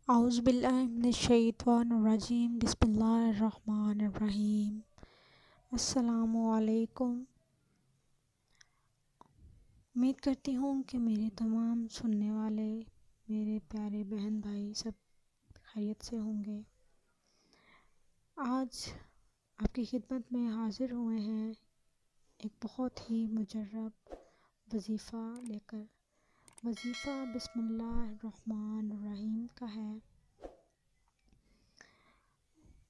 اعوذ باللہ من الشیطان الرجیم، بسم اللہ الرحمن الرحیم۔ السلام علیکم۔ امید کرتی ہوں کہ میرے تمام سننے والے میرے پیارے بہن بھائی سب خیریت سے ہوں گے۔ آج آپ کی خدمت میں حاضر ہوئے ہیں ایک بہت ہی مجرب وظیفہ لے کر۔ وظیفہ بسم اللہ الرحمن الرحیم کا ہے۔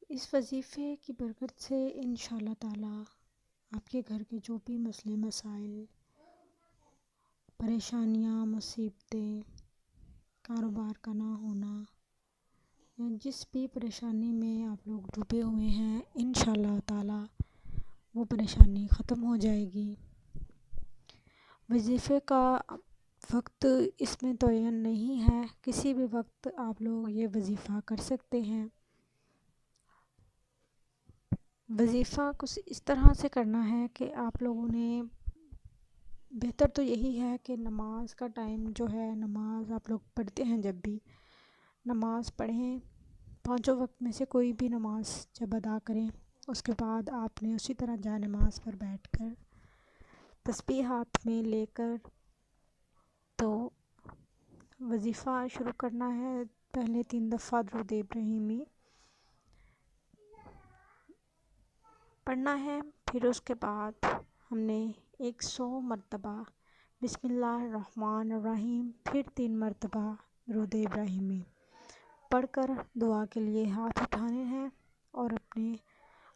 اس وظیفے کی برکت سے انشاءاللہ تعالی آپ کے گھر کے جو بھی مسئلے مسائل، پریشانیاں، مصیبتیں، کاروبار کا نہ ہونا یا جس بھی پریشانی میں آپ لوگ ڈوبے ہوئے ہیں، انشاءاللہ تعالی وہ پریشانی ختم ہو جائے گی۔ وظیفے کا وقت اس میں تعین نہیں ہے، کسی بھی وقت آپ لوگ یہ وظیفہ کر سکتے ہیں۔ وظیفہ کچھ اس طرح سے کرنا ہے کہ آپ لوگوں نے، بہتر تو یہی ہے کہ نماز کا ٹائم جو ہے، نماز آپ لوگ پڑھتے ہیں جب بھی، نماز پڑھیں، پانچوں وقت میں سے کوئی بھی نماز جب ادا کریں، اس کے بعد آپ نے اسی طرح جائے نماز پر بیٹھ کر تسبیح ہاتھ میں لے کر تو وظیفہ شروع کرنا ہے۔ پہلے 3 دفعہ درود ابراہیمی پڑھنا ہے، پھر اس کے بعد ہم نے 100 مرتبہ بسم اللہ الرحمن الرحیم، پھر 3 مرتبہ درود ابراہیمی پڑھ کر دعا کے لیے ہاتھ اٹھانے ہیں اور اپنے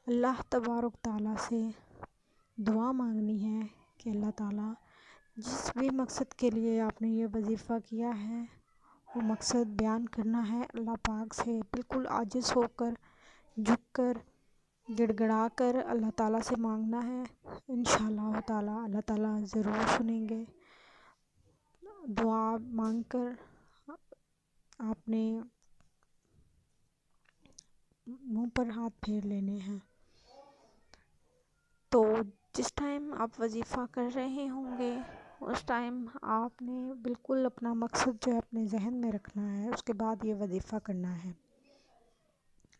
اللہ تبارک تعالیٰ سے دعا مانگنی ہے کہ اللہ تعالیٰ جس بھی مقصد کے لیے آپ نے یہ وظیفہ کیا ہے وہ مقصد بیان کرنا ہے۔ اللہ پاک سے بالکل عاجز ہو کر، جھک کر، گڑ گڑا کر اللہ تعالیٰ سے مانگنا ہے۔ انشاءاللہ تعالیٰ اللہ تعالیٰ ضرور سنیں گے۔ دعا مانگ کر آپ نے منہ پر ہاتھ پھیر لینے ہیں۔ تو جس ٹائم آپ وظیفہ کر رہے ہوں گے اس ٹائم آپ نے بالکل اپنا مقصد جو ہے اپنے ذہن میں رکھنا ہے، اس کے بعد یہ وظیفہ کرنا ہے۔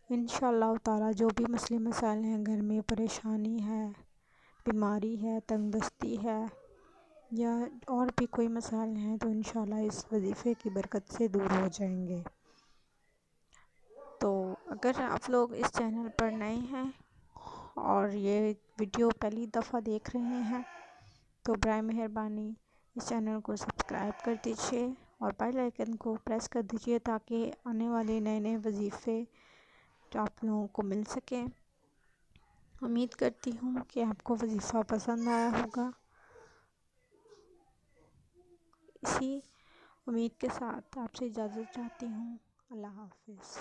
انشاءاللہ تعالیٰ جو بھی مسئلے مسائل ہیں، گھر میں پریشانی ہے، بیماری ہے، تنگ دستی ہے یا اور بھی کوئی مسائل ہیں تو انشاءاللہ اس وظیفے کی برکت سے دور ہو جائیں گے۔ تو اگر آپ لوگ اس چینل پر نئے ہیں اور یہ ویڈیو پہلی دفعہ دیکھ رہے ہیں تو برائے مہربانی اس چینل کو سبسکرائب کر دیجیے اور بیل آئیکن کو پریس کر دیجیے تاکہ آنے والے نئے نئے وظیفے آپ لوگوں کو مل سکیں۔ امید کرتی ہوں کہ آپ کو وظیفہ پسند آیا ہوگا۔ اسی امید کے ساتھ آپ سے اجازت چاہتی ہوں۔ اللہ حافظ۔